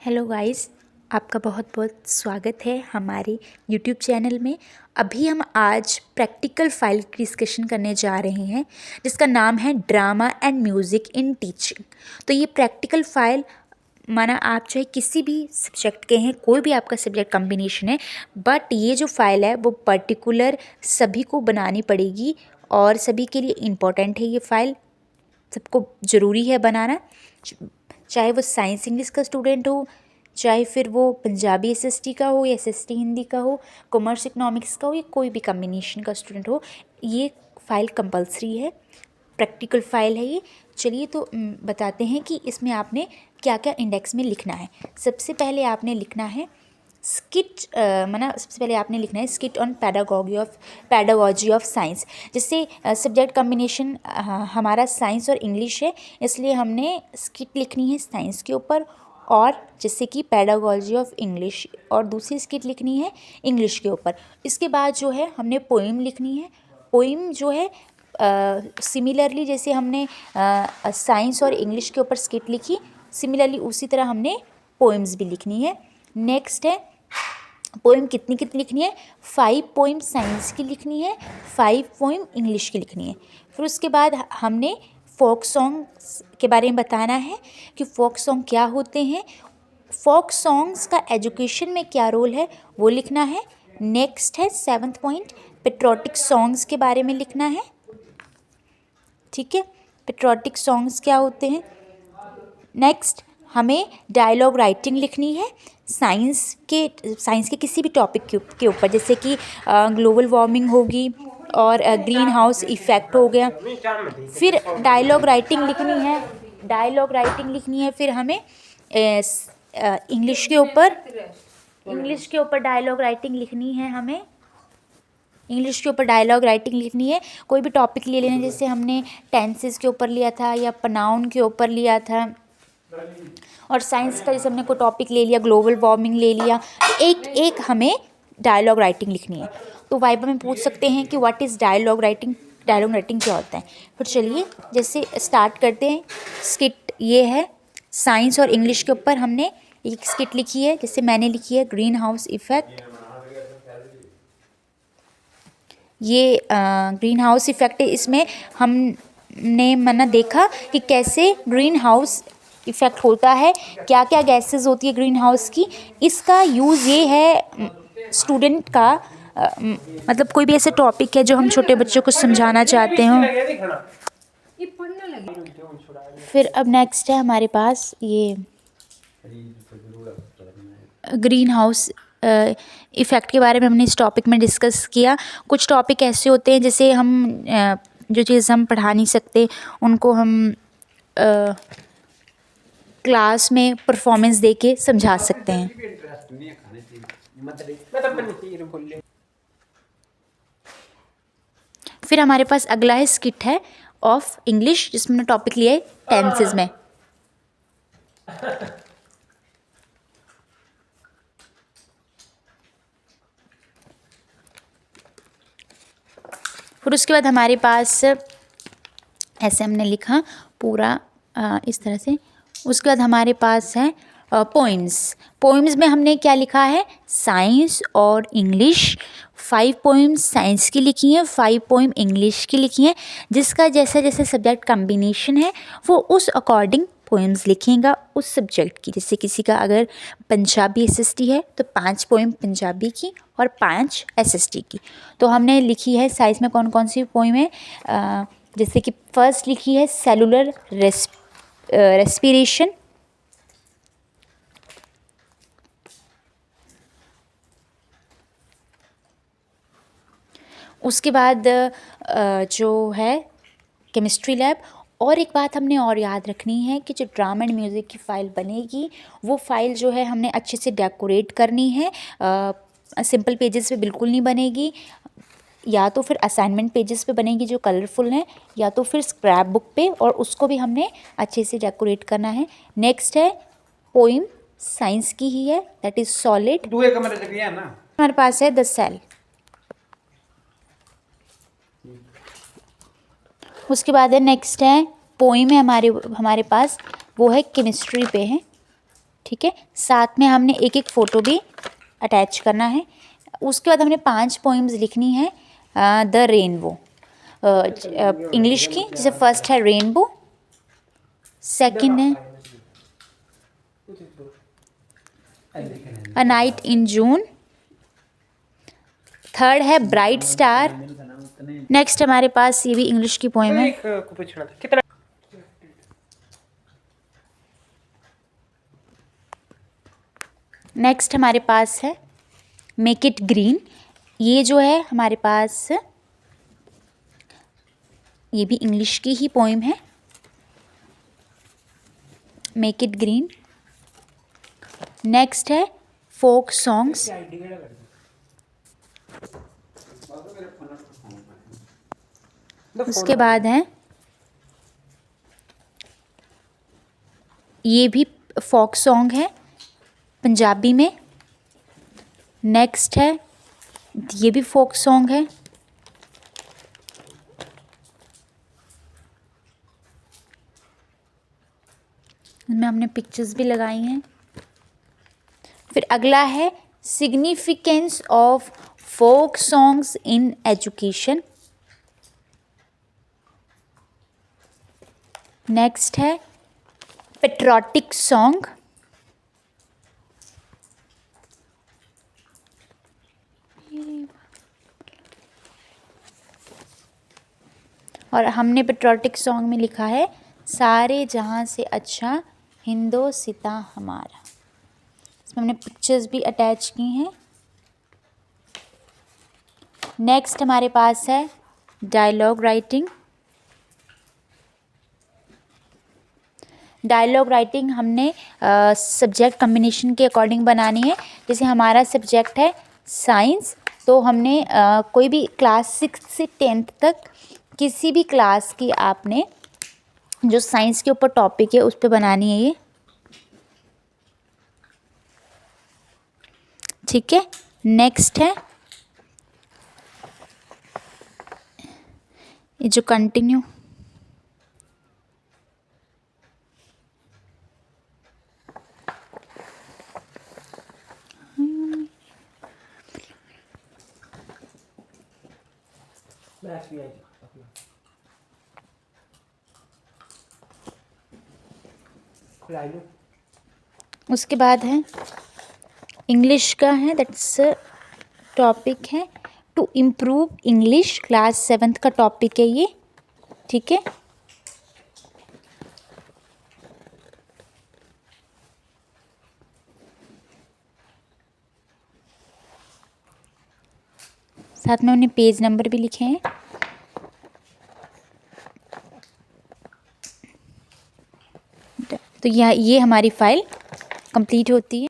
Hello guys, आपका बहुत बहुत स्वागत है हमारे यूट्यूब चैनल में। अभी हम आज प्रैक्टिकल फ़ाइल की डिस्कशन करने जा रहे हैं जिसका नाम है drama and music in teaching. तो ये प्रैक्टिकल फ़ाइल माना आप चाहे किसी भी सब्जेक्ट के हैं, कोई भी आपका सब्जेक्ट कॉम्बिनेशन है, बट ये जो फ़ाइल है वो पर्टिकुलर सभी को बनानी पड़ेगी और सभी के लिए इम्पोर्टेंट है। ये फ़ाइल सबको ज़रूरी है बनाना, चाहे वो साइंस इंग्लिश का स्टूडेंट हो, चाहे फिर वो पंजाबी एसएसटी का हो या एसएसटी हिंदी का हो, कॉमर्स इकोनॉमिक्स का हो या कोई भी कॉम्बिनेशन का स्टूडेंट हो, ये फ़ाइल कंपलसरी है। प्रैक्टिकल फ़ाइल है ये। चलिए तो बताते हैं कि इसमें आपने क्या क्या इंडेक्स में लिखना है। सबसे पहले आपने लिखना है सबसे पहले आपने लिखना है skit on pedagogy of science. जैसे सब्जेक्ट कॉम्बिनेशन हमारा साइंस और इंग्लिश है, इसलिए हमने स्किट लिखनी है साइंस के ऊपर, और जैसे कि पैडागॉजी ऑफ इंग्लिश, और दूसरी स्किट लिखनी है इंग्लिश के ऊपर। इसके बाद जो है हमने पोइम लिखनी है। पोइम जो है सिमिलरली जैसे हमने साइंस और इंग्लिश के ऊपर स्किट लिखी, सिमिलरली उसी तरह हमने पोइम्स भी लिखनी है। नेक्स्ट है पोइम कितनी कितनी लिखनी है, 5 पोइम साइंस की लिखनी है, 5 पोइम इंग्लिश की लिखनी है। फिर उसके बाद हमने फोक सॉन्ग्स के बारे में बताना है कि फोक सॉन्ग क्या होते हैं, फोक सॉन्ग्स का एजुकेशन में क्या रोल है वो लिखना है। नेक्स्ट है 7th पॉइंट, पेट्रोटिक सॉन्ग्स के बारे में लिखना है। ठीक है, पेट्रोटिक सॉन्ग्स क्या होते हैं। नेक्स्ट हमें डायलॉग राइटिंग लिखनी है साइंस के किसी भी टॉपिक के ऊपर, जैसे कि ग्लोबल वार्मिंग होगी और ग्रीन हाउस इफ़ेक्ट हो गया। फिर डायलॉग राइटिंग लिखनी है फिर हमें इंग्लिश के ऊपर डायलॉग राइटिंग लिखनी है। हमें इंग्लिश के ऊपर डायलॉग राइटिंग लिखनी है। कोई भी टॉपिक ले लेना, जैसे हमने टेंसेस के ऊपर लिया था या प्रोनाउन के ऊपर लिया था, और साइंस का जैसे हमने कोई टॉपिक ले लिया, ग्लोबल वार्मिंग ले लिया, एक एक हमें डायलॉग राइटिंग लिखनी है। तो वाइवा में पूछ सकते हैं कि व्हाट इज़ डायलॉग राइटिंग क्या होता है। फिर चलिए जैसे स्टार्ट करते हैं। स्किट ये है साइंस और इंग्लिश के ऊपर हमने एक स्किट लिखी है, जैसे मैंने लिखी है ग्रीन हाउस इफ़ेक्ट। ये ग्रीन हाउस इफ़ेक्ट है। इसमें हमने देखा कि कैसे ग्रीन हाउस इफ़ेक्ट होता है, क्या क्या गैसेस होती है ग्रीन हाउस की। इसका यूज़ ये है स्टूडेंट का मतलब कोई भी ऐसे टॉपिक है जो हम छोटे बच्चों को समझाना चाहते हो। फिर अब नेक्स्ट है हमारे पास ये ग्रीन हाउस इफ़ेक्ट के बारे में हमने इस टॉपिक में डिस्कस किया। कुछ टॉपिक ऐसे होते हैं जैसे हम जो चीज़ हम पढ़ा नहीं सकते उनको हम क्लास में परफॉर्मेंस दे के समझा सकते हैं। फिर हमारे पास अगला है स्किट है ऑफ इंग्लिश, जिसमें हमने टॉपिक लिया है टेंसेस में। फिर उसके बाद हमारे पास ऐसे हमने लिखा पूरा इस तरह से। उसके बाद हमारे पास है पोइम्स में हमने क्या लिखा है, साइंस और इंग्लिश। 5 पोइम्स साइंस की लिखी हैं, 5 पोइम इंग्लिश की लिखी हैं। जिसका जैसा जैसे सब्जेक्ट कॉम्बिनेशन है वो उस अकॉर्डिंग पोइम्स लिखेगा उस सब्जेक्ट की। जैसे किसी का अगर पंजाबी एसएसटी है तो 5 पोइम पंजाबी की और 5 एसएसटी की। तो हमने लिखी है साइंस में कौन कौन सी पोइम है, जैसे कि फर्स्ट लिखी है सेलुलर रेस्पिरेशन। उसके बाद जो है केमिस्ट्री लैब। और एक बात हमने और याद रखनी है कि जो ड्रामा एंड म्यूज़िक की फ़ाइल बनेगी वो फ़ाइल जो है हमने अच्छे से डेकोरेट करनी है। सिंपल पेजेस पे बिल्कुल नहीं बनेगी, या तो फिर असाइनमेंट पेजेस पे बनेगी जो कलरफुल हैं, या तो फिर स्क्रैप बुक पे, और उसको भी हमने अच्छे से डेकोरेट करना है। नेक्स्ट है पोइम साइंस की ही है, दैट इज़ सॉलिड। हमारे पास है द सेल। उसके बाद है नेक्स्ट है पोइम है हमारे पास, वो है केमिस्ट्री पे है। ठीक है। साथ में हमने एक एक फ़ोटो भी अटैच करना है। उसके बाद हमने 5 पोइम्स लिखनी है द रेनबो इंग्लिश की। जैसे फर्स्ट है रेनबो, सेकंड है a night in June, third है ब्राइट स्टार। नेक्स्ट हमारे पास ये भी इंग्लिश की पोइम है। नेक्स्ट हमारे पास है मेक इट ग्रीन। ये जो है हमारे पास ये भी इंग्लिश की ही पोइम है, मेक इट ग्रीन। नेक्स्ट है फोक सॉन्ग्स। उसके बाद है ये भी फोक सॉन्ग है पंजाबी में। नेक्स्ट है ये भी फोक सॉन्ग है। इसमें हमने पिक्चर्स भी लगाई हैं। फिर अगला है significance of folk songs in education. Next है पेट्रोटिक सॉन्ग। और हमने पेट्रोटिक सॉन्ग में लिखा है सारे जहां से अच्छा हिंदोसिता हमारा। इसमें हमने पिक्चर्स भी अटैच की हैं। नेक्स्ट हमारे पास है डायलॉग राइटिंग। डायलॉग राइटिंग हमने सब्जेक्ट कम्बिनेशन के अकॉर्डिंग बनानी है। जैसे हमारा सब्जेक्ट है साइंस, तो हमने कोई भी क्लास 6 से 10th तक किसी भी क्लास की आपने जो साइंस के ऊपर टॉपिक है उस पर बनानी है ये, ठीक है। नेक्स्ट है ये जो कंटिन्यू, उसके बाद है इंग्लिश का है, दैट्स टॉपिक है to improve English, class 7th का टॉपिक है ये, ठीक है। साथ में उन्हें पेज नंबर भी लिखे हैं। तो ये हमारी फाइल कंप्लीट होती है।